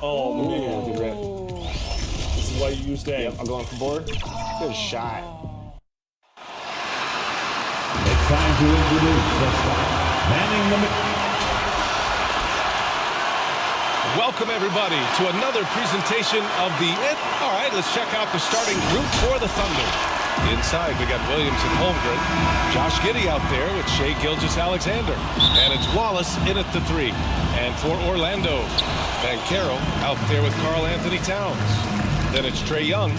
Oh, man. Good rip. This is why you use that. Yep, I'm going for board. Good shot. It's time to introduce the spot. Manning the... Welcome, everybody, to another presentation of the... All right, let's check out the starting group for the Thunder. Inside, we got Williams and Holmgren. Josh Giddey out there with Shai Gilgeous-Alexander. And it's Wallace in at the 3. And for Orlando, Banchero out there with Karl-Anthony Towns. Then it's Trae Young.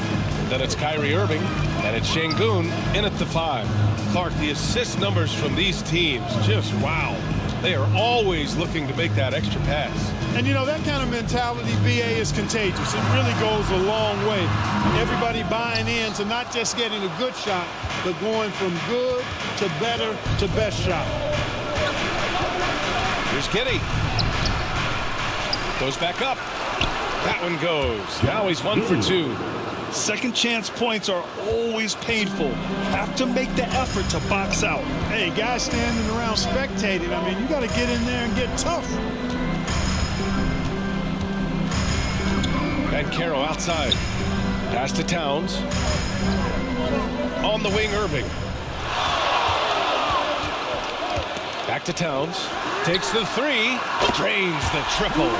Then it's Kyrie Irving. And it's Şengün in at the 5. Clark, the assist numbers from these teams, just wow. They are always looking to make that extra pass. And, you know, that kind of mentality, BA, is contagious. It really goes a long way. Everybody buying in to not just getting a good shot, but going from good to better to best shot. Here's Giddey. Goes back up. That one goes. Now he's 1 for 2. Second chance points are always painful. Have to make the effort to box out. Hey, guys standing around spectating, I mean, you got to get in there and get tough. Banchero outside. Pass to Towns. On the wing, Irving. Back to Towns. Takes the 3. Drains the triple.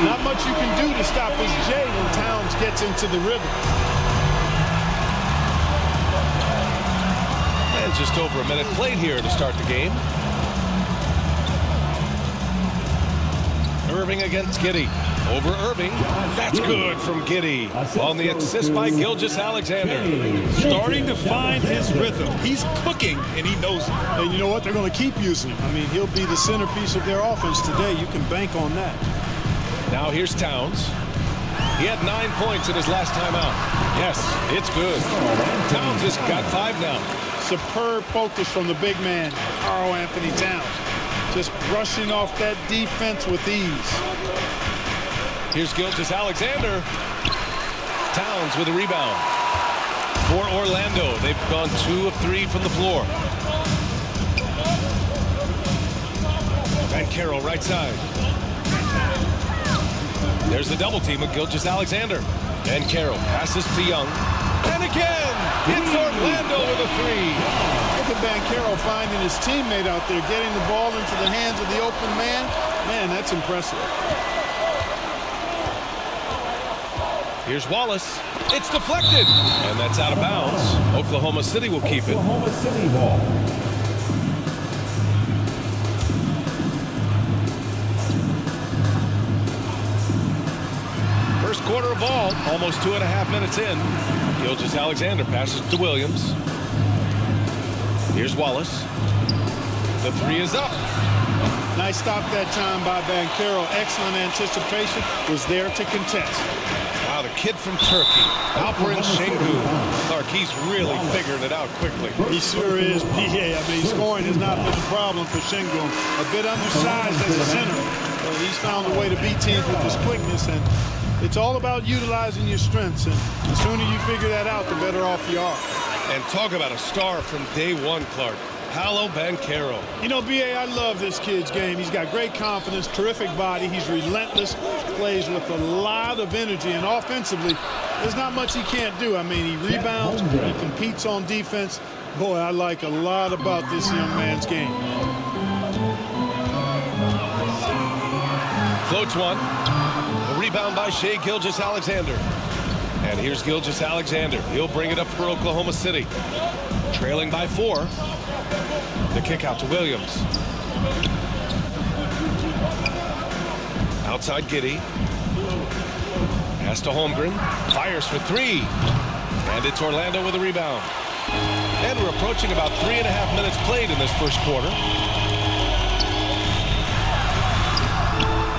Not much you can do to stop this J when Towns gets into the rhythm. And just over a minute played here to start the game. Irving against Giddey. Over Irving. That's good from Giddey. On the assist by Gilgeous-Alexander. Starting to find his rhythm. He's cooking, and he knows it. And you know what? They're going to keep using him. I mean, he'll be the centerpiece of their offense today. You can bank on that. Now here's Towns. He had 9 points in his last time out. Yes, it's good. Towns has got 5 now. Superb focus from the big man, Karl-Anthony Towns. Just brushing off that defense with ease. Here's Gilgeous-Alexander. Towns with a rebound. For Orlando, they've gone 2 of 3 from the floor. Banchero right side. There's the double team with Gilgeous-Alexander. Banchero passes to Young. And again, it's Orlando with a 3. Look at Banchero finding his teammate out there, getting the ball into the hands of the open man. Man, that's impressive. Here's Wallace. It's deflected. And that's out of bounds. Oklahoma City will keep it. Oklahoma City ball. First quarter of ball, almost 2.5 minutes in. Gilgeous-Alexander passes to Williams. Here's Wallace. The 3 is up. Nice stop that time by Banchero. Excellent anticipation. Was there to contest. Wow, the kid from Turkey, Alperen Şengün. Clark, he's really figuring it out quickly. He sure is, BA. I mean, scoring has not been a problem for Şengün. A bit undersized as a center, but he's found a way to beat teams with his quickness, and it's all about utilizing your strengths, and the sooner you figure that out, the better off you are. And talk about a star from day one, Clark. Paolo Banchero. You know, BA, I love this kid's game. He's got great confidence, terrific body. He's relentless, plays with a lot of energy, and offensively, there's not much he can't do. I mean, he rebounds, he competes on defense. Boy, I like a lot about this young man's game. Floats one. A rebound by Shai Gilgeous-Alexander. And here's Gilgeous-Alexander. He'll bring it up for Oklahoma City. Trailing by 4. The kick out to Williams. Outside Giddey. Pass to Holmgren. Fires for 3. And it's Orlando with a rebound. And we're approaching about 3.5 minutes played in this first quarter.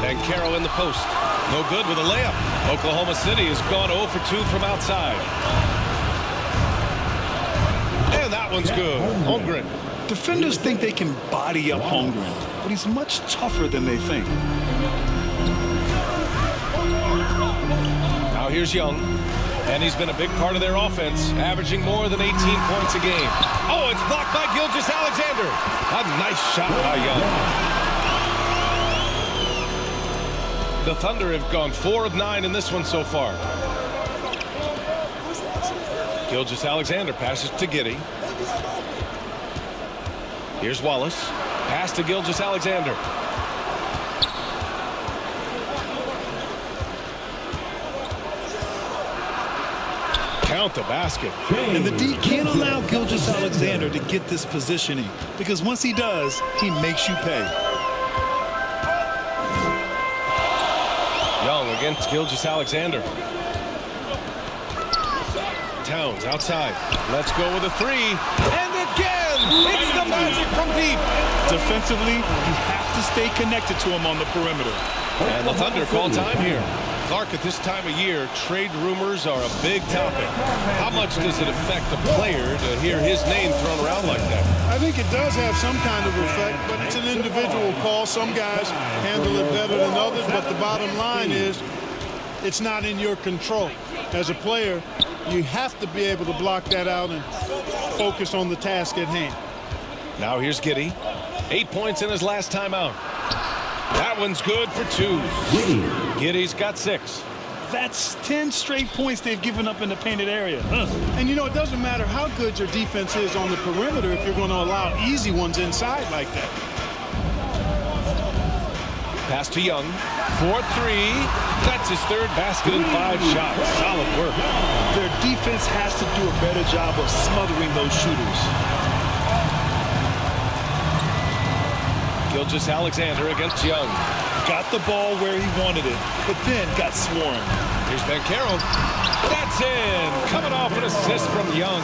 Banchero in the post. No good with a layup. Oklahoma City has gone 0 for 2 from outside. And that one's good. Holmgren. Defenders think they can body up Holmgren, but he's much tougher than they think. Now here's Young. And he's been a big part of their offense, averaging more than 18 points a game. Oh, it's blocked by Gilgeous-Alexander. A nice shot by Young. The Thunder have gone 4 of 9 in this one so far. Gilgeous-Alexander passes to Giddey. Here's Wallace. Pass to Gilgeous-Alexander. Count the basket. And the D can't allow Gilgeous-Alexander to get this positioning, because once he does, he makes you pay. Young against Gilgeous-Alexander. Towns outside. Let's go with a 3. And again, it's the Magic from deep. Defensively, you have to stay connected to him on the perimeter. And the Thunder call time here. Clark, at this time of year, trade rumors are a big topic. How much does it affect the player to hear his name thrown around like that? I think it does have some kind of effect, but it's an individual call. Some guys handle it better than others, but the bottom line is it's not in your control. As a player, you have to be able to block that out and focus on the task at hand. Now here's Giddey. 8 points in his last time out. That one's good for 2. Giddey's got 6. That's 10 straight points they've given up in the painted area. And you know, it doesn't matter how good your defense is on the perimeter if you're going to allow easy ones inside like that. Pass to Young. 4-3. That's his 3rd basket in 5 shots. Solid work. Their defense has to do a better job of smothering those shooters. Gilgeous-Alexander against Young. Got the ball where he wanted it, but then got swarmed. Here's Banchero. That's in. Coming off an assist from Young.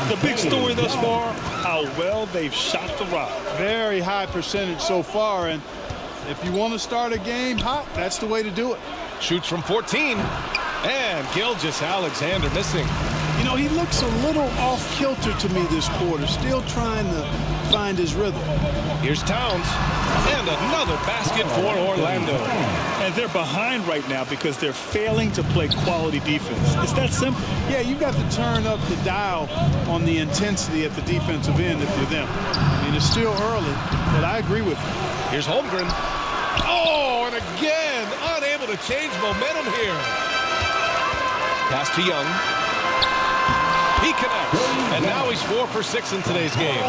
The big story thus far, how well they've shot the rock. Very high percentage so far, and if you want to start a game hot, that's the way to do it. Shoots from 14. And Gilgeous-Alexander missing. You know, he looks a little off-kilter to me this quarter, still trying to find his rhythm. Here's Towns. And another basket for Orlando. And they're behind right now because they're failing to play quality defense. It's that simple. Yeah, you've got to turn up the dial on the intensity at the defensive end if you're them. I mean, it's still early, but I agree with you. Here's Holmgren. Oh, and again, unable to change momentum here. Pass to Young. He connects, and now he's 4 for 6 in today's game.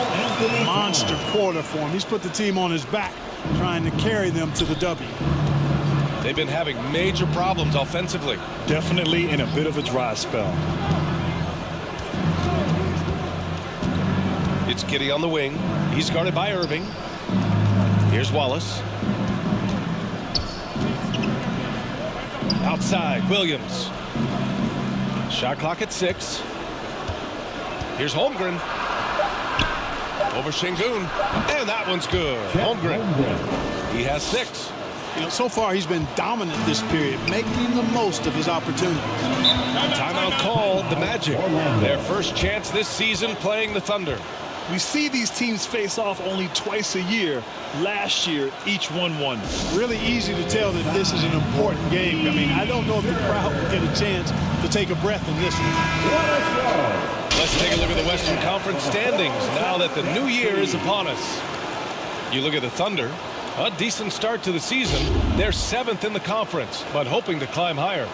Monster quarter for him. He's put the team on his back, trying to carry them to the W. They've been having major problems offensively. Definitely in a bit of a dry spell. It's Giddey on the wing. He's guarded by Irving. Here's Wallace. Outside, Williams. Shot clock at 6. Here's Holmgren. Over Şengün. And that one's good. Holmgren. He has 6. You know, so far he's been dominant this period, making the most of his opportunities. Timeout called the Magic. Their first chance this season playing the Thunder. We see these teams face off only twice a year. Last year, each won one. Really easy to tell that this is an important game. I mean, I don't know if the crowd will get a chance to take a breath in this one. Let's take a look at the Western Conference standings now that the new year is upon us. You look at the Thunder, a decent start to the season. They're 7th in the conference, but hoping to climb higher.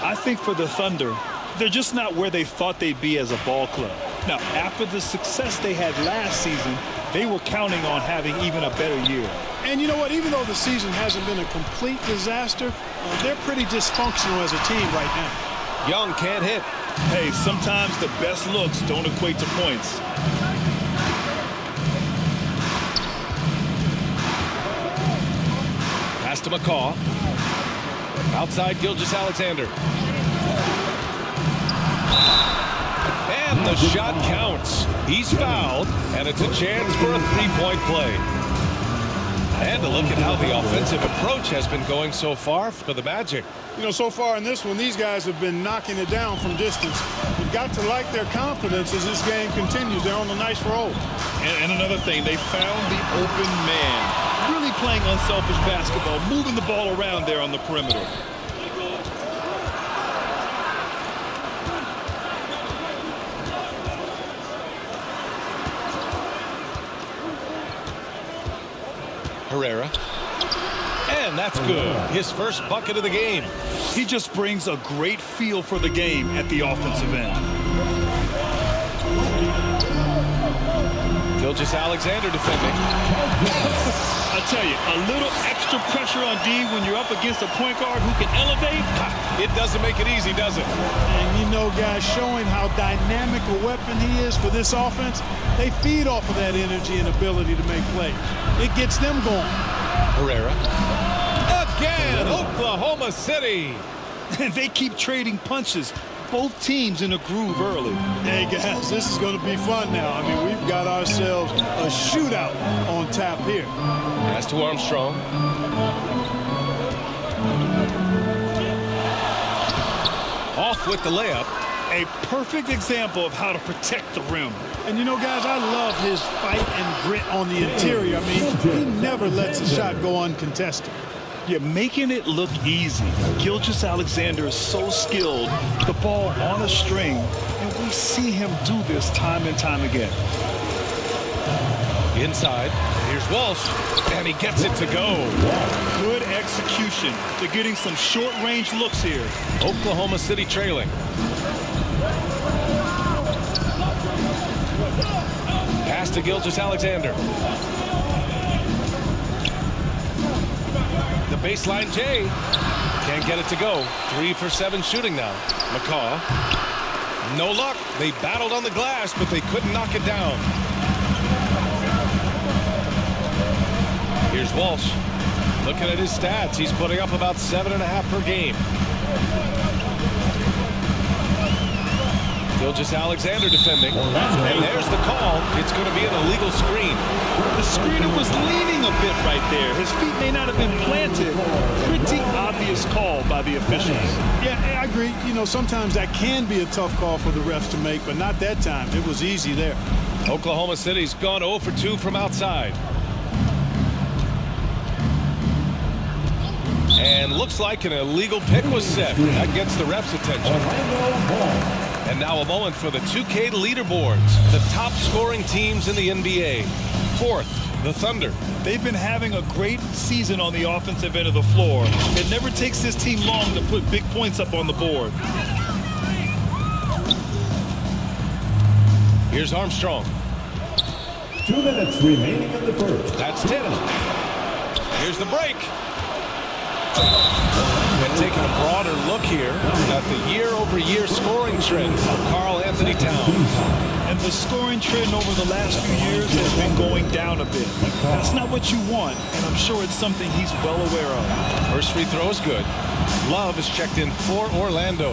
I think for the Thunder, they're just not where they thought they'd be as a ball club. Now, after the success they had last season, they were counting on having even a better year. And you know what? Even though the season hasn't been a complete disaster, they're pretty dysfunctional as a team right now. Young can't hit. Hey, sometimes the best looks don't equate to points. Pass to McCaw. Outside Gilgeous-Alexander. And the shot counts. He's fouled, and it's a chance for a three-point play. And a look at how the offensive approach has been going so far for the Magic. You know, so far in this one, these guys have been knocking it down from distance. You've got to like their confidence as this game continues. They're on a nice roll. And another thing, they found the open man. Really playing unselfish basketball, moving the ball around there on the perimeter. Herrera. And that's good. His first bucket of the game. He just brings a great feel for the game at the offensive end. Gilgeous-Alexander defending. I tell you, a little extra pressure on D when you're up against a point guard who can elevate. It doesn't make it easy, does it? And you know, guys, showing how dynamic a weapon he is for this offense, they feed off of that energy and ability to make plays. It gets them going. Herrera. Again, Oklahoma City. And they keep trading punches. Both teams in a groove early. Hey, guys, this is going to be fun now. I mean, we've got ourselves a shootout on tap here. Pass to Armstrong. Off with the layup. A perfect example of how to protect the rim. And, you know, guys, I love his fight and grit on the interior. I mean, he never lets a shot go uncontested. You're making it look easy. Gilgeous-Alexander is so skilled, the ball on a string, and we see him do this time and time again. Inside, here's Walsh, and he gets it to go. Good execution. They're getting some short-range looks here. Oklahoma City trailing. Pass to Gilgeous-Alexander. The baseline J. Can't get it to go. 3 for 7 shooting now. McCaw. No luck. They battled on the glass, but they couldn't knock it down. Here's Walsh. Looking at his stats, he's putting up about 7.5 per game. Gilgeous-Alexander defending. And there's the call. It's going to be an illegal screen. The screener was leaning a bit right there. His feet may not have been planted. Pretty obvious call by the officials. Yeah, I agree. You know, sometimes that can be a tough call for the refs to make, but not that time. It was easy there. Oklahoma City's gone 0 for 2 from outside. And looks like an illegal pick was set. That gets the ref's attention. And now a moment for the 2K leaderboards. The top scoring teams in the NBA. Fourth, the Thunder. They've been having a great season on the offensive end of the floor. It never takes this team long to put big points up on the board. Here's Armstrong. 2 minutes remaining in the first. That's tipped. Here's the break. And taking a broader look here at the year-over-year scoring trend for Karl Anthony Towns. And the scoring trend over the last few years has been going down a bit. That's not what you want, and I'm sure it's something he's well aware of. First free throw is good. Love is checked in for Orlando.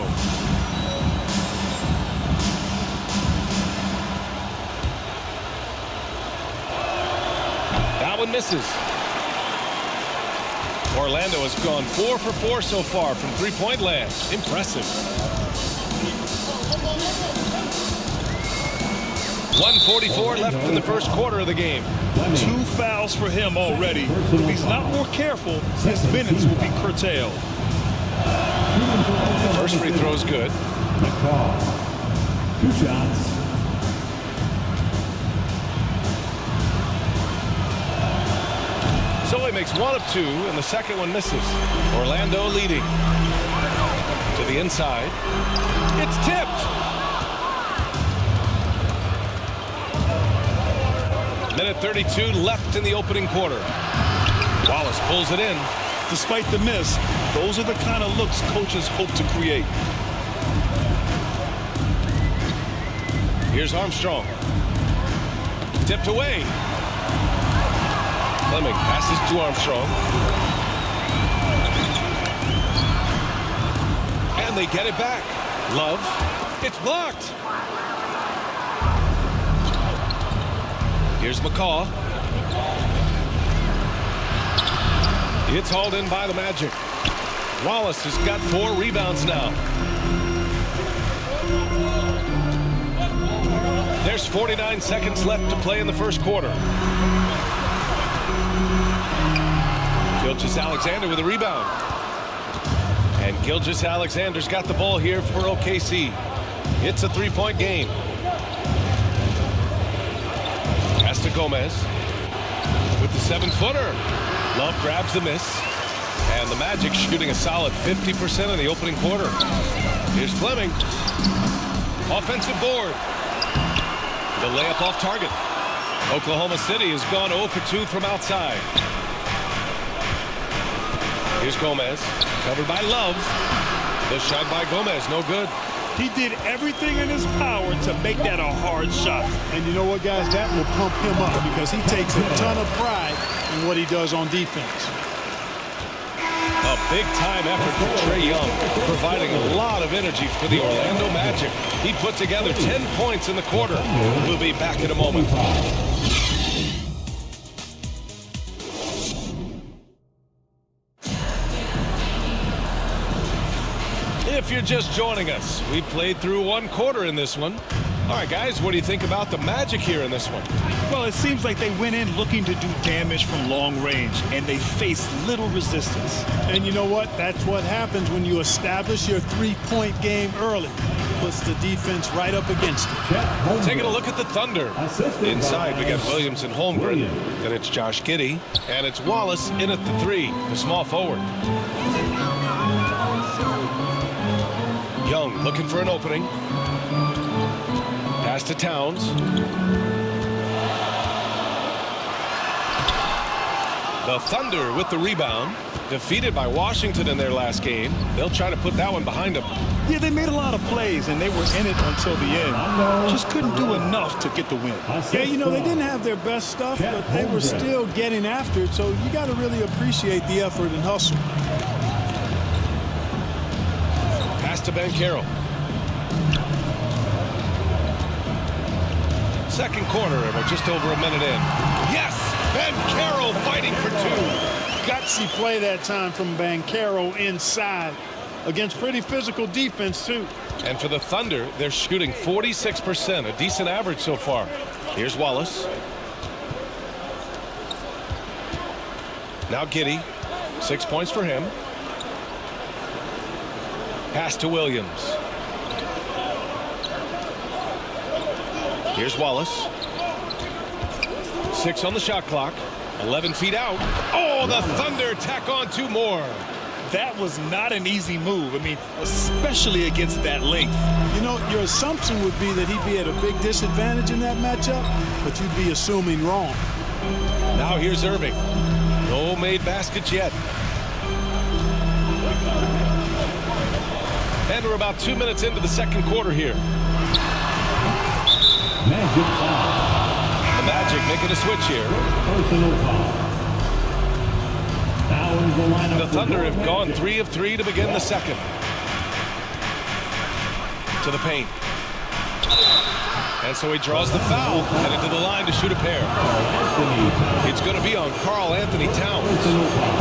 That one misses. Orlando has gone 4 for 4 so far from three-point land. Impressive. 1:44 left in the first quarter of the game. 2 fouls for him already. If he's not more careful, his minutes will be curtailed. First free throw is good. McCaw. 2 shots. So he makes 1 of 2, and the second one misses. Orlando leading. To the inside. It's tipped. Minute 32 left in the opening quarter. Wallace pulls it in. Despite the miss, those are the kind of looks coaches hope to create. Here's Armstrong. Tipped away. Fleming passes to Armstrong. And they get it back. Love. It's blocked. Here's McCaw. It's hauled in by the Magic. Wallace has got 4 rebounds now. There's 49 seconds left to play in the first quarter. Gilgeous-Alexander with a rebound. And Gilgeous-Alexander's got the ball here for OKC. It's a 3-point game. Pass to Gomez with the 7-footer. Love grabs the miss. And the Magic shooting a solid 50% in the opening quarter. Here's Fleming. Offensive board. The layup off target. Oklahoma City has gone 0 for 2 from outside. Here's Gomez. Covered by Love. The shot by Gomez, no good. He did everything in his power to make that a hard shot. And you know what, guys? That will pump him up because he takes a ton of pride in what he does on defense. A big-time effort for Trae Young, providing a lot of energy for the Orlando Magic. He put together 10 points in the quarter. We'll be back in a moment. If you're just joining us, we played through one quarter in this one. All right, guys, what do you think about the Magic here in this one? Well, it seems like they went in looking to do damage from long range, and they faced little resistance. And you know what? That's what happens when you establish your three-point game early. Puts the defense right up against it. Taking a look at the Thunder. Inside, we got Williams and Holmgren. Then it's Josh Giddey. And it's Wallace in at the 3, the small forward. Young looking for an opening. Pass to Towns. The Thunder with the rebound. Defeated by Washington in their last game. They'll try to put that one behind them. Yeah, they made a lot of plays, and they were in it until the end. Just couldn't do enough to get the win. Yeah, you know, they didn't have their best stuff, but they were still getting after it, so you got to really appreciate the effort and hustle. Pass to Banchero. Second quarter, and we're just over a minute in. Yes! Banchero fighting for 2. Gutsy play that time from Banchero inside against pretty physical defense, too. And for the Thunder, they're shooting 46%, a decent average so far. Here's Wallace. Now Giddey. 6 points for him. Pass to Williams. Here's Wallace. 6 on the shot clock. 11 feet out. Oh, the Thunder tack on 2 more. That was not an easy move. I mean, especially against that length. You know, your assumption would be that he'd be at a big disadvantage in that matchup, but you'd be assuming wrong. Now here's Irving. No made baskets yet. And we're about 2 minutes into the second quarter here. Magic foul. The Magic making a switch here. Personal foul. Now in the lineup. The Thunder have gone 3 of 3 to begin the second. To the paint. And so he draws the foul, headed to the line to shoot a pair. It's going to be on Karl Anthony Towns.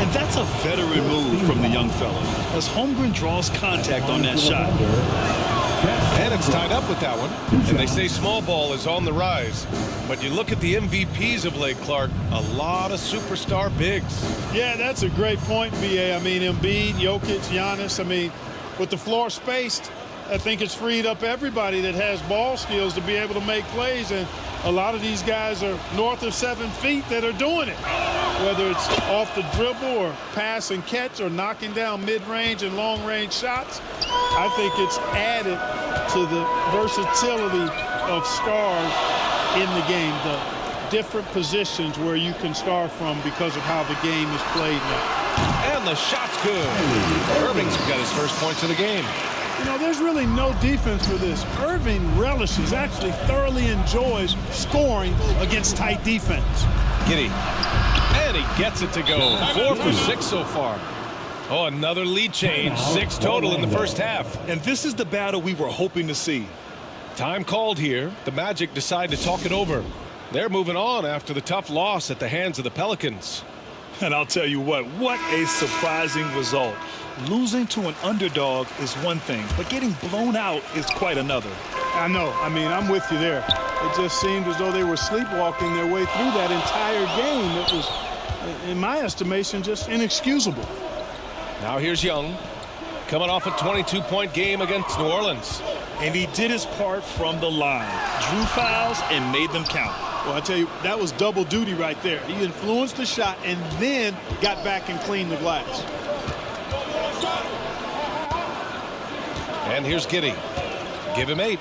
And that's a veteran move from the young fella, as Holmgren draws contact on that shot. And it's tied up with that one. And they say small ball is on the rise. But you look at the MVPs of late, Clark, a lot of superstar bigs. Yeah, that's a great point, B.A. I mean, Embiid, Jokic, Giannis. I mean, with the floor spaced, I think it's freed up everybody that has ball skills to be able to make plays. And a lot of these guys are north of 7 feet that are doing it. Whether it's off the dribble or pass and catch or knocking down mid-range and long-range shots, I think it's added to the versatility of stars in the game, the different positions where you can star from because of how the game is played now. And the shot's good. Irving's got his first points of the game. You know, there's really no defense for this. Irving relishes, actually thoroughly enjoys scoring against tight defense. Giddey. And he gets it to go. 4 for 6 so far. Oh, another lead change. 6 total in the first half. And this is the battle we were hoping to see. Time called here. The Magic decide to talk it over. They're moving on after the tough loss at the hands of the Pelicans. And I'll tell you what a surprising result. Losing to an underdog is one thing, but getting blown out is quite another. I know. I mean, I'm with you there. It just seemed as though they were sleepwalking their way through that entire game. It was, in my estimation, just inexcusable. Now here's Young, coming off a 22-point game against New Orleans. And he did his part from the line. Drew fouls and made them count. Well, I tell you, that was double duty right there. He influenced the shot and then got back and cleaned the glass. And here's Giddey. Give him 8.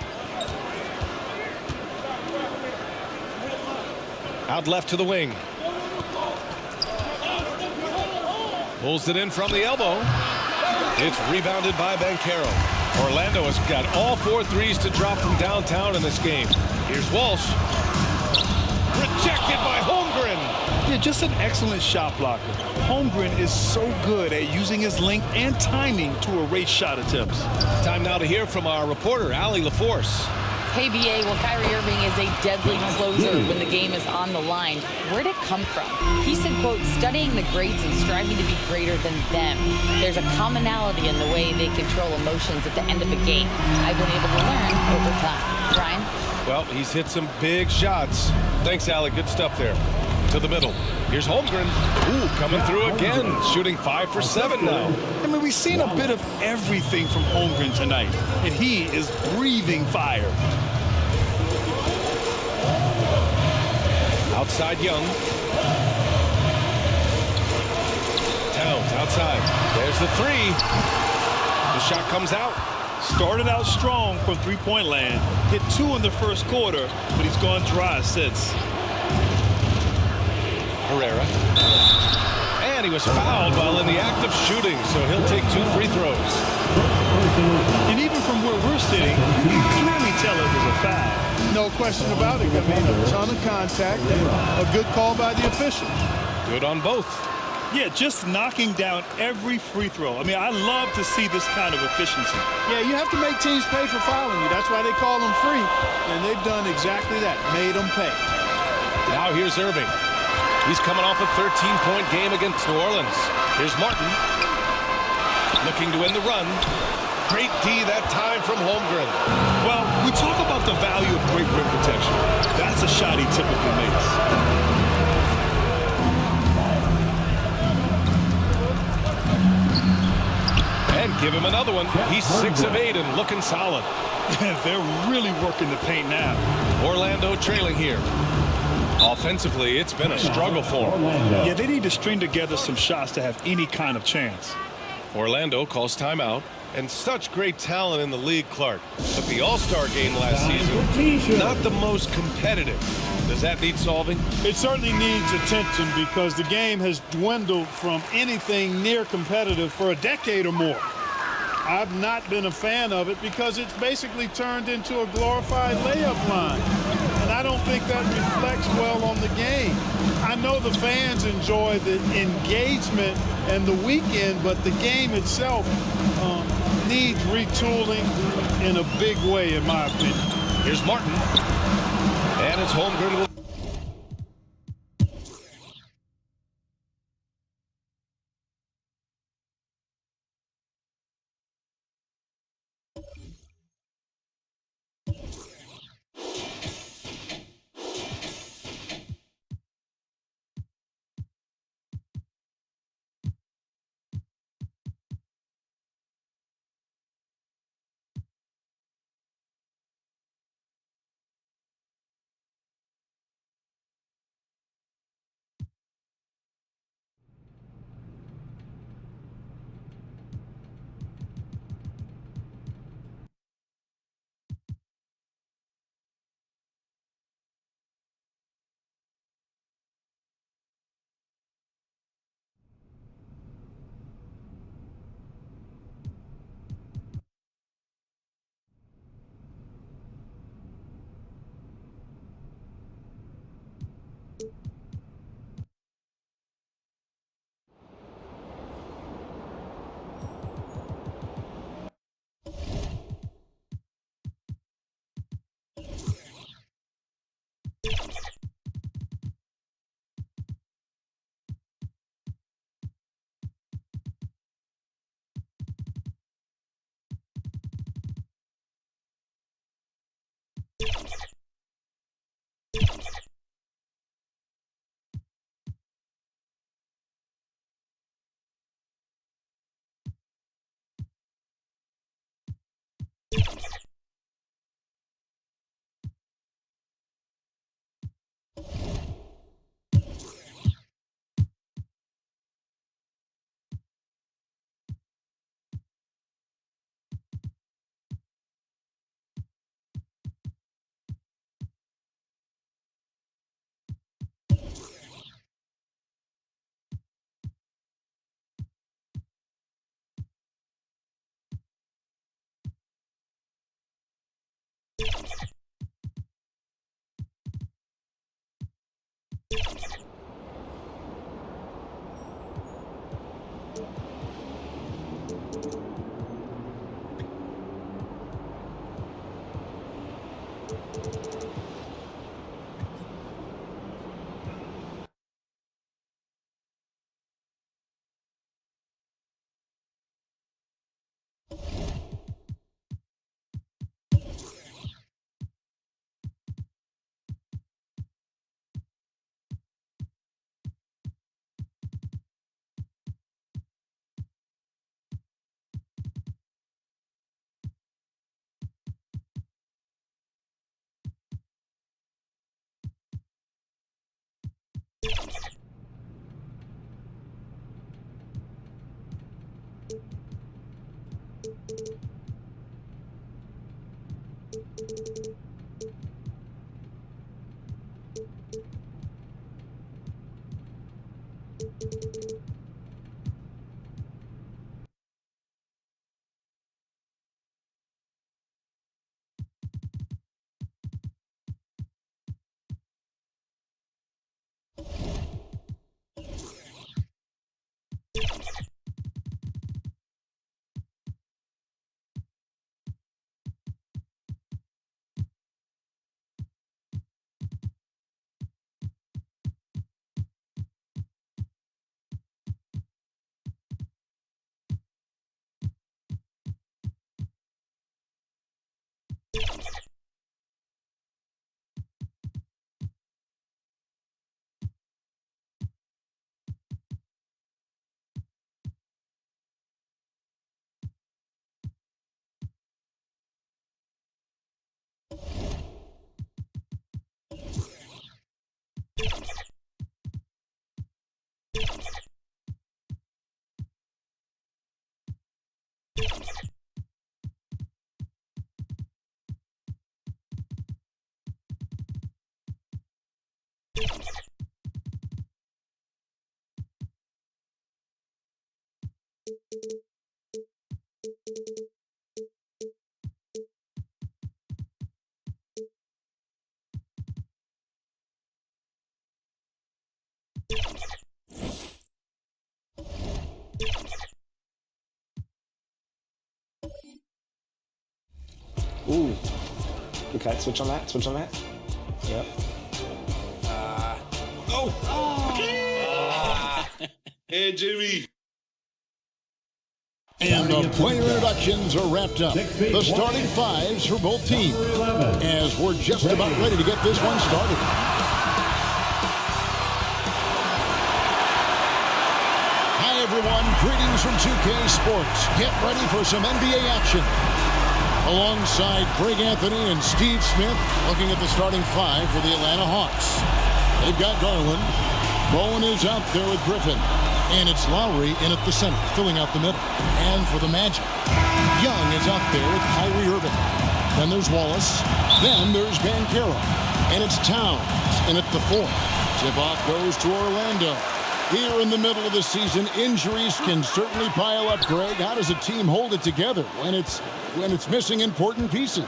Out left to the wing. Pulls it in from the elbow. It's rebounded by Banchero. Orlando has got all 4 threes to drop from downtown in this game. Here's Walsh. Rejected by Holmgren. Yeah, just an excellent shot blocker. Holmgren is so good at using his length and timing to erase shot attempts. Time now to hear from our reporter, Allie LaForce. Hey, BA, well, Kyrie Irving is a deadly closer when the game is on the line. Where'd it come from? He said, quote, studying the greats and striving to be greater than them. There's a commonality in the way they control emotions at the end of a game. I've been able to learn over time. Ryan? Well, he's hit some big shots. Thanks, Allie. Good stuff there. To the middle. Here's Holmgren. Ooh, coming through again. Shooting 5 for 7 now. I mean, we've seen a bit of everything from Holmgren tonight, and he is breathing fire. Outside Young. Towns outside. There's the 3. The shot comes out. Started out strong from three-point land. Hit 2 in the first quarter, but he's gone dry since. Herrera. And he was fouled while in the act of shooting, so he'll take 2 free throws. And even from where we're sitting, you can clearly tell it was a foul. No question about it. I mean, a ton of contact and a good call by the official. Good on both. Yeah, just knocking down every free throw. I mean, I love to see this kind of efficiency. Yeah, you have to make teams pay for fouling you. That's why they call them free. And they've done exactly that, made them pay. Now here's Irving. He's coming off a 13-point game against New Orleans. Here's Martin. Looking to win the run. Great D that time from Holmgren. Well, we talk about the value of great rim protection. That's a shot he typically makes. And give him another one. He's 6 of 8 and looking solid. They're really working the paint now. Orlando trailing here. Offensively, it's been a struggle for them. Yeah, they need to string together some shots to have any kind of chance. Orlando calls timeout. And such great talent in the league, Clark. But the All-Star game last season, not the most competitive. Does that need solving? It certainly needs attention because the game has dwindled from anything near competitive for a decade or more. I've not been a fan of it because it's basically turned into a glorified layup line. And I don't think that reflects well on the game. I know the fans enjoy the engagement and the weekend, but the game itself needs retooling in a big way, in my opinion. Here's Martin. And it's Holmgren. Ooh. Okay, switch on that. Switch on that. Yep. Hey, Jimmy. And the player introductions are wrapped up. The starting fives for both teams as we're just about ready to get this one started. Hi, everyone. Greetings from 2K Sports. Get ready for some NBA action. Alongside Greg Anthony and Steve Smith, looking at the starting five for the Atlanta Hawks. They've got Garland. Bowen is out there with Griffin. And it's Lowry in at the center, filling out the middle. And for the Magic, Young is out there with Kyrie Irving. Then there's Wallace. Then there's Banchero. And it's Towns in at the fourth. Tip-off goes to Orlando. Here in the middle of the season, injuries can certainly pile up, Greg. How does a team hold it together when it's missing important pieces?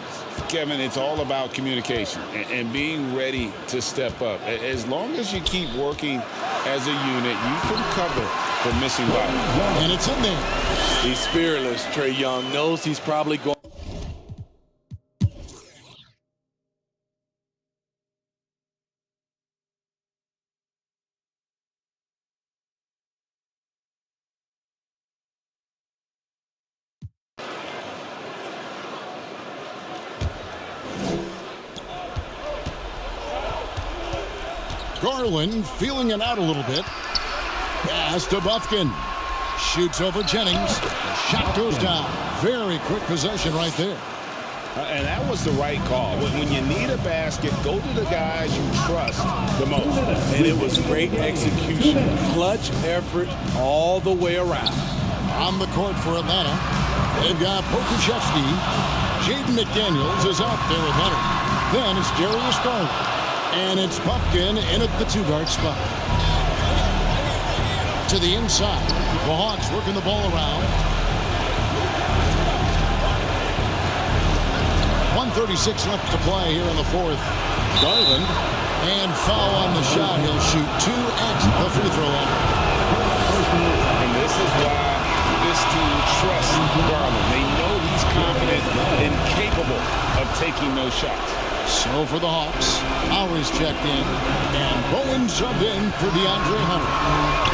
Kevin, it's all about communication and being ready to step up. As long as you keep working as a unit, you can cover for missing bodies. And it's in there. He's fearless. Trae Young knows he's probably going. Garland feeling it out a little bit. Pass to Bufkin. Shoots over Jennings. The shot goes down. Very quick possession right there. And that was the right call. When you need a basket, go to the guys you trust the most. And it was great execution. Clutch effort all the way around. On the court for Atlanta, they've got Pokusevski. Jaden McDaniels is out there with Leonard. Then it's Darius Garland. And it's Bufkin in at the two-guard spot. To the inside. The Hawks working the ball around. 1:36 left to play here in the fourth. Garland. And foul on the shot. He'll shoot two at the free throw line. And this is why this team trusts Garland. They know he's confident and capable of taking those shots. So for the Hawks, Lowry's checked in, and Bowen subbed in for DeAndre Hunter.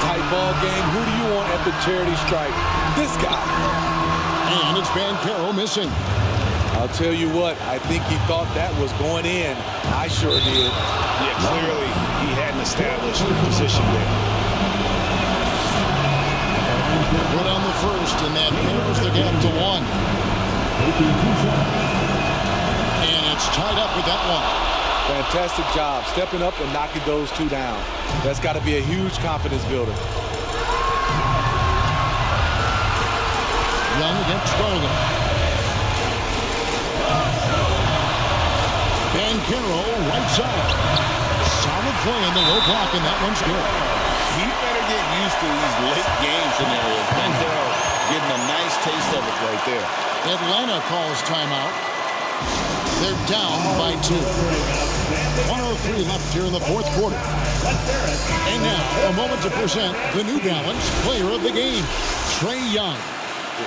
Tight ball game. Who do you want at the charity stripe? This guy. And it's Banchero missing. I'll tell you what, I think he thought that was going in. I sure did. Yeah, clearly he hadn't established the position there. Good on the first, and that narrows the gap to one. It's tied up with that one. Fantastic job stepping up and knocking those two down. That's got to be a huge confidence builder. Young against Garland. Banchero, right side. Solid play in the low block, and that one's good. He better get used to these late game scenarios. Banchero getting a nice taste of it right there. Atlanta calls timeout. They're down by 2. 1:03 left here in the fourth quarter. And now, a moment to present the New Balance Player of the Game, Trae Young.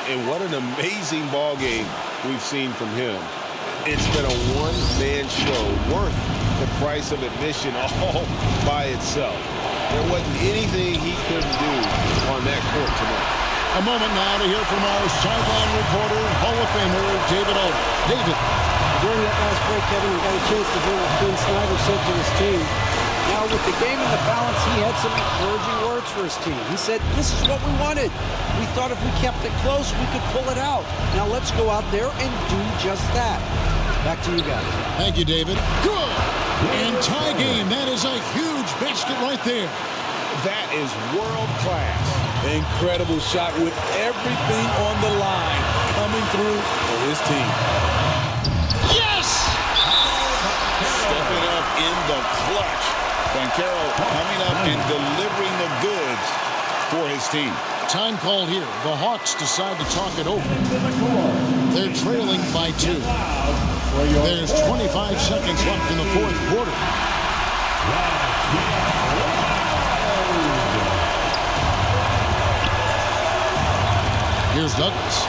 And what an amazing ball game we've seen from him. It's been a one-man show worth the price of admission all by itself. There wasn't anything he couldn't do on that court tonight. A moment now to hear from our sideline reporter, Hall of Famer David Olin. David. During that last break, Kevin, we got a chance to hear what Quinn Snyder said to his team. Now, with the game in the balance, he had some encouraging words for his team. He said, this is what we wanted. We thought if we kept it close, we could pull it out. Now, let's go out there and do just that. Back to you guys. Thank you, David. Good. And tie game. That is a huge basket right there. That is world class. Incredible shot with everything on the line coming through for his team. Yes! Stepping up in the clutch. Banchero coming up and delivering the goods for his team. Time called here. The Hawks decide to talk it over. They're trailing by 2. There's 25 seconds left in the fourth quarter. Here's Douglas.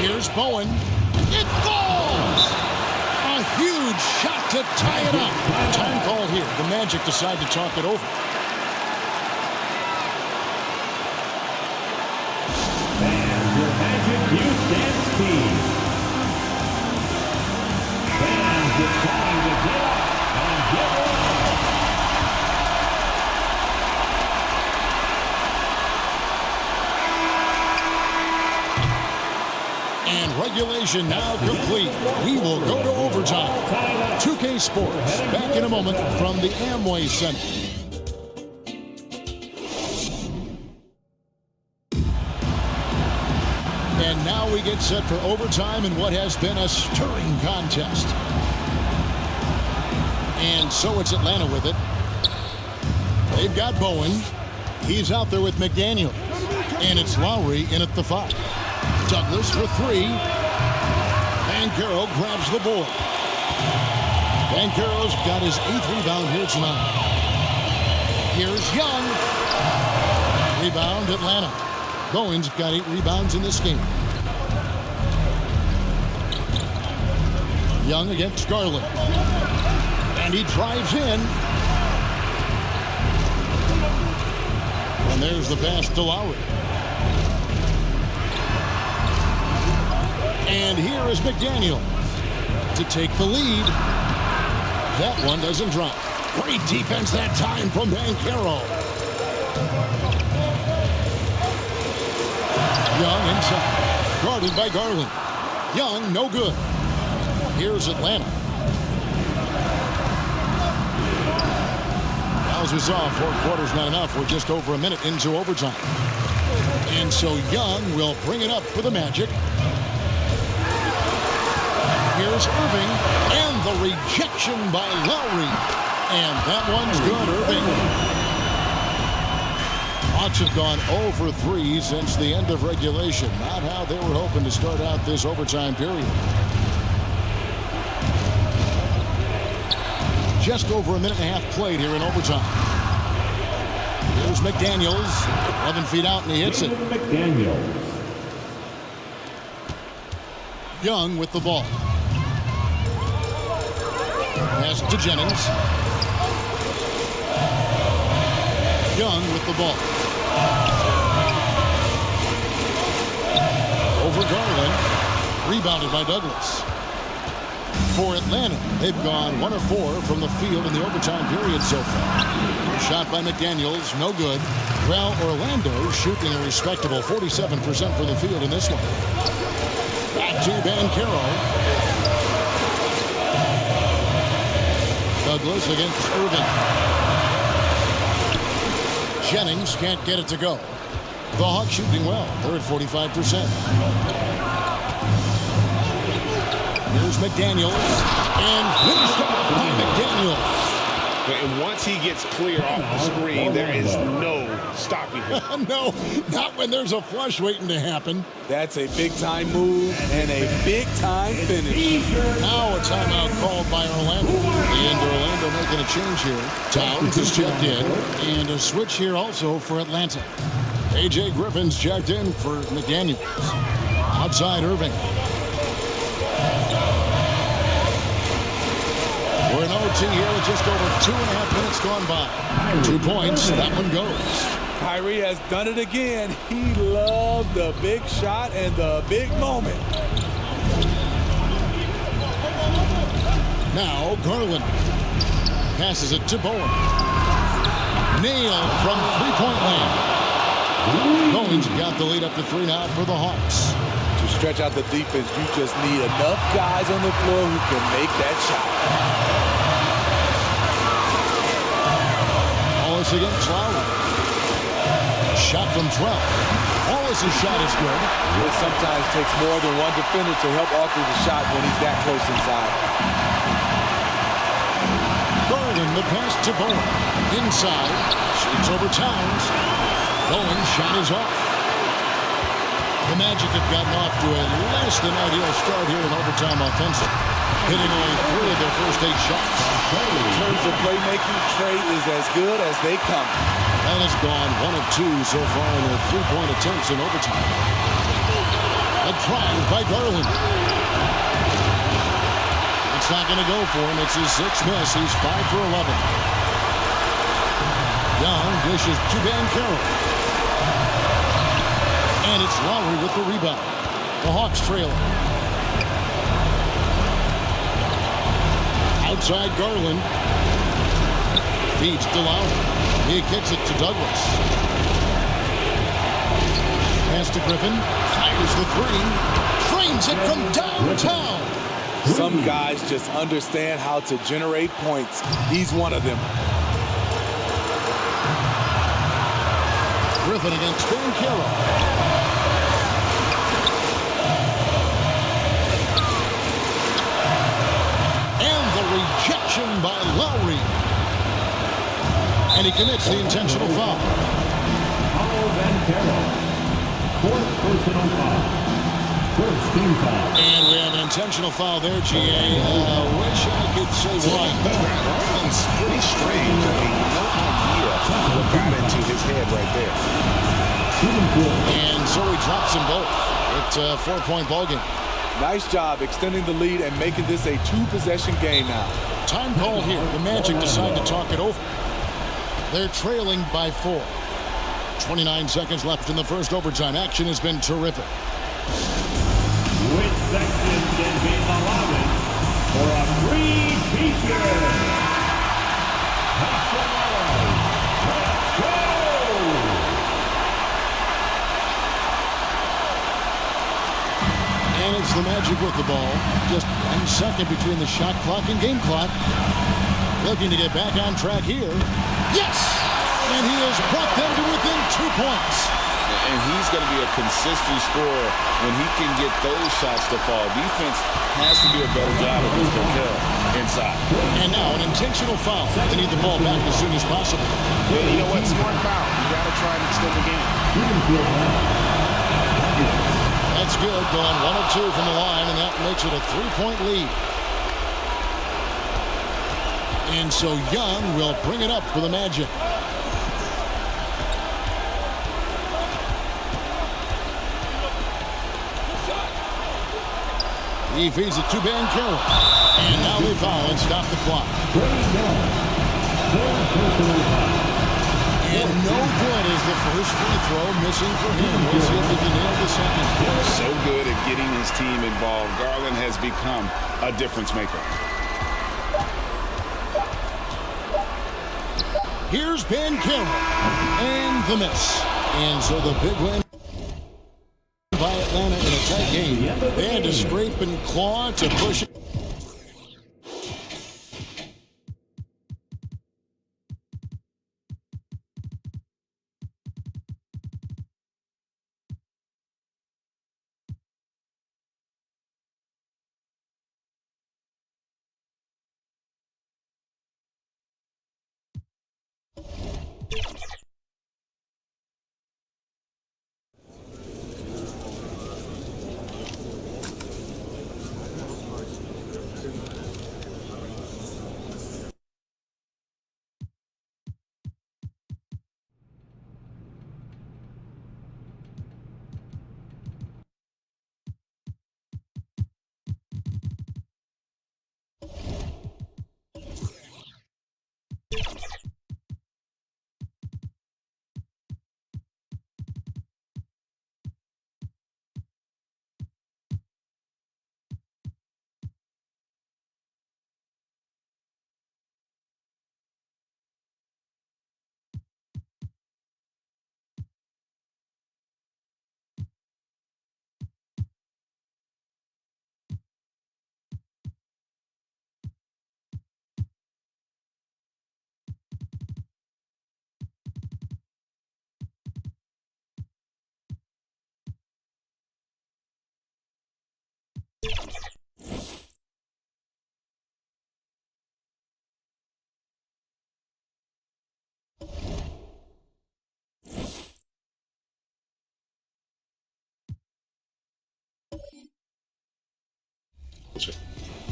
Here's Bowen. It falls! A huge shot to tie it up. Time called here. The Magic decide to talk it over. Fans, your Magic Houston team. Fans, it's time to get up and get ready. And regulation now complete. We will go to overtime. 2K Sports back in a moment from the Amway Center. And now we get set for overtime in what has been a stirring contest. And so it's Atlanta with it. They've got Bowen. He's out there with McDaniel. And it's Lowry in at the 5. Douglas for 3. Banchero grabs the board. Banchero's got his 8th rebound here tonight. Here's Young. Rebound Atlanta. Bowen's got 8 rebounds in this game. Young against Garland. And he drives in. And there's the pass to Lowry. And here is McDaniel to take the lead. That one doesn't drop. Great defense that time from Banchero. Young inside. Guarded by Garland. Young, no good. Here's Atlanta. As we saw, 4 quarters not enough. We're just over a minute into overtime. And so Young will bring it up for the Magic. Here's Irving, and the rejection by Lowry. And that one's good, Irving. Hawks have gone 0 for 3 since the end of regulation. Not how they were hoping to start out this overtime period. Just over a minute and a half played here in overtime. Here's McDaniels, 11 feet out, and he hits it. McDaniels. Young with the ball. Pass to Jennings. Young with the ball. Over Garland. Rebounded by Douglas. For Atlanta, they've gone 1 of 4 from the field in the overtime period so far. Shot by McDaniels, no good. Well, Orlando shooting a respectable 47% from the field in this one. Back to Banchero. Douglas against Irving. Jennings can't get it to go. The Hawks shooting well. They're at 45%. Here's McDaniels. And finished off by McDaniels. And once he gets clear off the screen, there is no stopping him. No, not when there's a flush waiting to happen. That's a big-time move and a big-time finish. Now a timeout called by Orlando. And Orlando making a change here. Towns is checked in. And a switch here also for Atlanta. A.J. Griffin's checked in for McDaniels. Outside Irving. We're in OT here with just over 2.5 minutes gone by. 2 points, that one goes. Kyrie has done it again. He loved the big shot and the big moment. Now Garland passes it to Bowen. Nailed from three-point land. Bowen's got the lead up to 3 now for the Hawks. To stretch out the defense, you just need enough guys on the floor who can make that shot. Wallace against Lowry. Shot from 12. Wallace's shot is good. It sometimes takes more than one defender to help author the shot when he's that close inside. Garland, the pass to Bowen. Inside. Shoots over Towns. Bowen's shot is off. The Magic have gotten off to a less than ideal start here in overtime offensive, hitting only 3 of their first 8 shots. In terms of playmaking, Trey is as good as they come. And has gone 1 of 2 so far in their 3-point attempts in overtime. A drive by Garland. It's not going to go for him. It's his 6th miss. He's 5 for 11. Young dishes to Banchero. And it's Lowry with the rebound. The Hawks trailing. Outside Garland. Feeds to Lowry. He kicks it to Douglas. Pass to Griffin. Fires the 3. Trains it from downtown. Some guys just understand how to generate points. He's one of them. Griffin against Banchero. Rejection by Lowry. And he commits the intentional foul. Paolo Banchero. 4th personal foul. 1st team foul. And we have an intentional foul there, GA. Wish I could say why. It's pretty strange. I mean, no idea what got into his head right there. And so he drops them both. It's a 4-point ball game. Nice job extending the lead and making this a 2-possession game now. Time call here. The Magic decide to talk it over. They're trailing by 4. 29 seconds left in the first overtime. Action has been terrific. Which section can be allowed for a free t-shirt? Let's go! And it's the Magic with the ball. Just 1 second between the shot clock and game clock. Looking to get back on track here. Yes! And he has brought them to within 2 points. And he's going to be a consistent scorer when he can get those shots to fall. Defense has to do a better job of this Banchero inside. And now an intentional foul. They need the ball back as soon as possible. Yeah, you know what? Smart foul. You got to try and extend the game. That's good. Going 1 of 2 from the line, and that makes it a 3-point lead. And so Young will bring it up for the Magic. He feeds it to Banchero. And now they foul and stop the clock. And no good is the first free throw, missing for him. We'll see if he can nail the second. So good at getting his team involved. Garland has become a difference maker. Here's Ben Carroll. And the miss. And so the big win by Atlanta in a tight game. They had to scrape and claw to push it.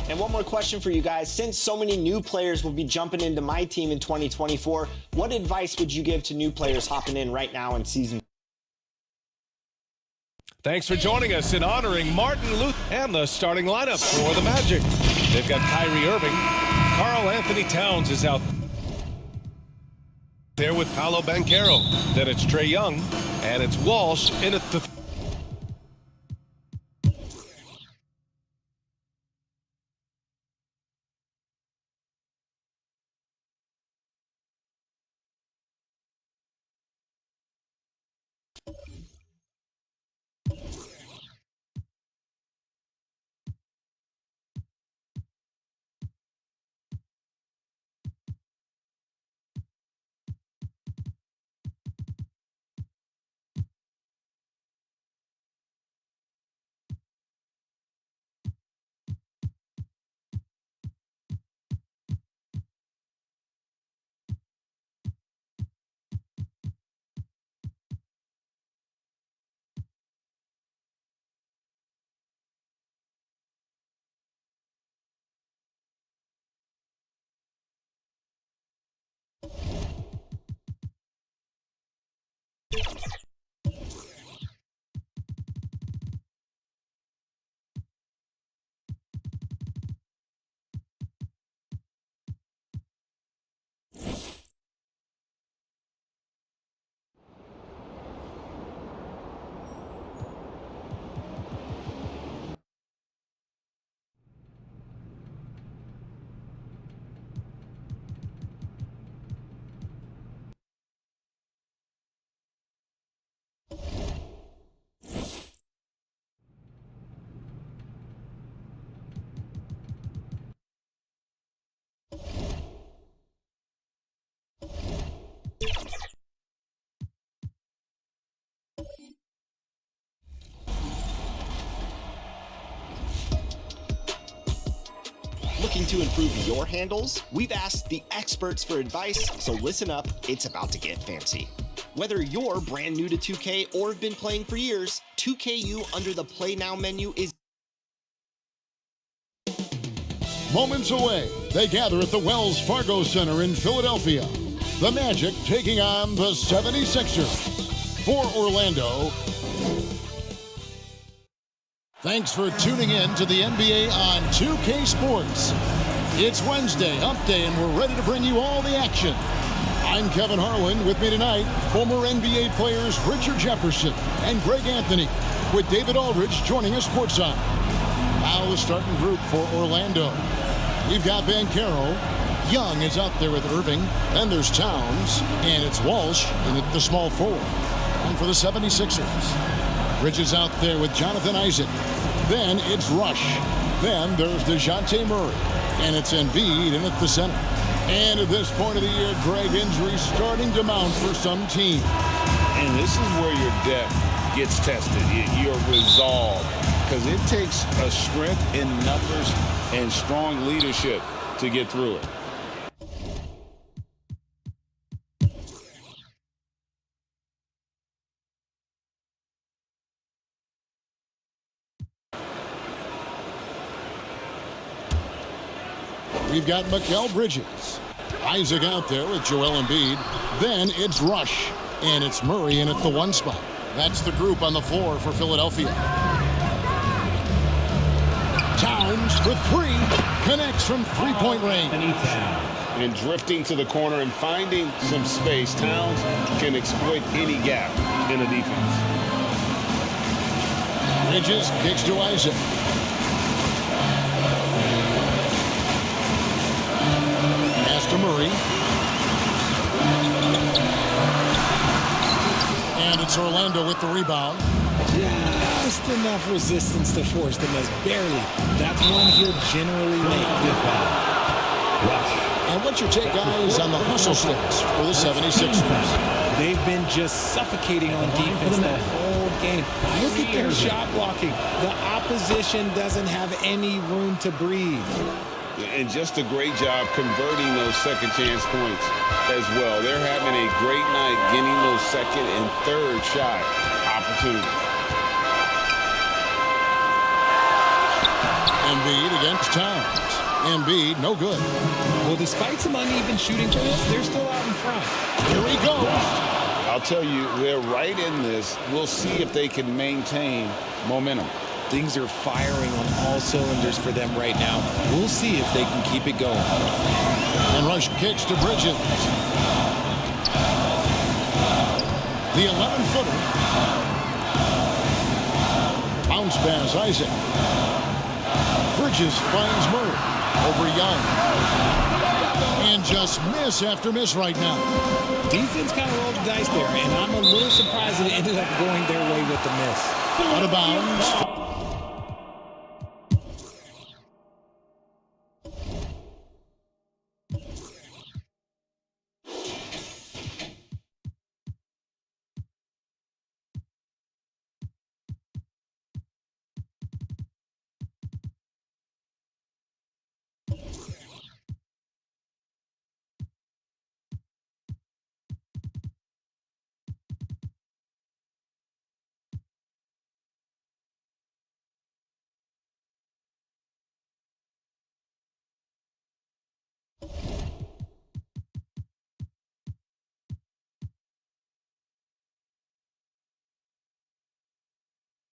And one more question for you guys. Since so many new players will be jumping into my team in 2024, what advice would you give to new players hopping in right now in season? Thanks for joining us in honoring Martin Luther and the starting lineup for the Magic. They've got Kyrie Irving. Karl Anthony Towns is out there with Paolo Banchero. Then it's Trae Young, and it's Walsh in at the... Looking to improve your handles? We've asked the experts for advice, so listen up, it's about to get fancy. Whether you're brand new to 2K or have been playing for years, 2KU under the Play Now menu is Moments away, they gather at the Wells Fargo Center in Philadelphia. The Magic taking on the 76ers. For Orlando, thanks for tuning in to the NBA on 2K Sports. It's Wednesday, Hump Day, and we're ready to bring you all the action. I'm Kevin Harlan. With me tonight, former NBA players Richard Jefferson and Greg Anthony, with David Aldridge joining us courtside. Now the starting group for Orlando. We've got Banchero. Young is out there with Irving. Then there's Towns. And it's Walsh in the small forward. And for the 76ers, Bridges out there with Jonathan Isaac. Then it's Rush. Then there's DeJounte Murray. And it's Embiid in at the center. And at this point of the year, Greg, injuries starting to mount for some teams. And this is where your depth gets tested, your resolve. Because it takes a strength in numbers and strong leadership to get through it. We've got Mikal Bridges. Isaac out there with Joel Embiid. Then it's Rush. And it's Murray in at the 1 spot. That's the group on the floor for Philadelphia. Towns for 3. Connects from three-point range. And drifting to the corner and finding some space, Towns can exploit any gap in a defense. Bridges kicks to Isaac. To Murray. And it's Orlando with the rebound. Just enough resistance to force the miss. Barely. That's one he'll generally make. And what's your take, guys, on the hustle sticks for the 76ers? They've been just suffocating on defense the whole game. Look at their shot blocking. The opposition doesn't have any room to breathe. And just a great job converting those second chance points as well. They're having a great night getting those second and third shot opportunities. Embiid against Towns. Embiid, no good. Well, despite some uneven shooting for them, they're still out in front. Here he goes. I'll tell you, they're right in this. We'll see if they can maintain momentum. Things are firing on all cylinders for them right now. We'll see if they can keep it going. And Rush kicks to Bridges. The 11-footer. Bounce pass, Isaac. Bridges finds Murray over Young. And just miss after miss right now. Defense kind of rolled the dice there, and I'm a little surprised that it ended up going their way with the miss. Out of bounds.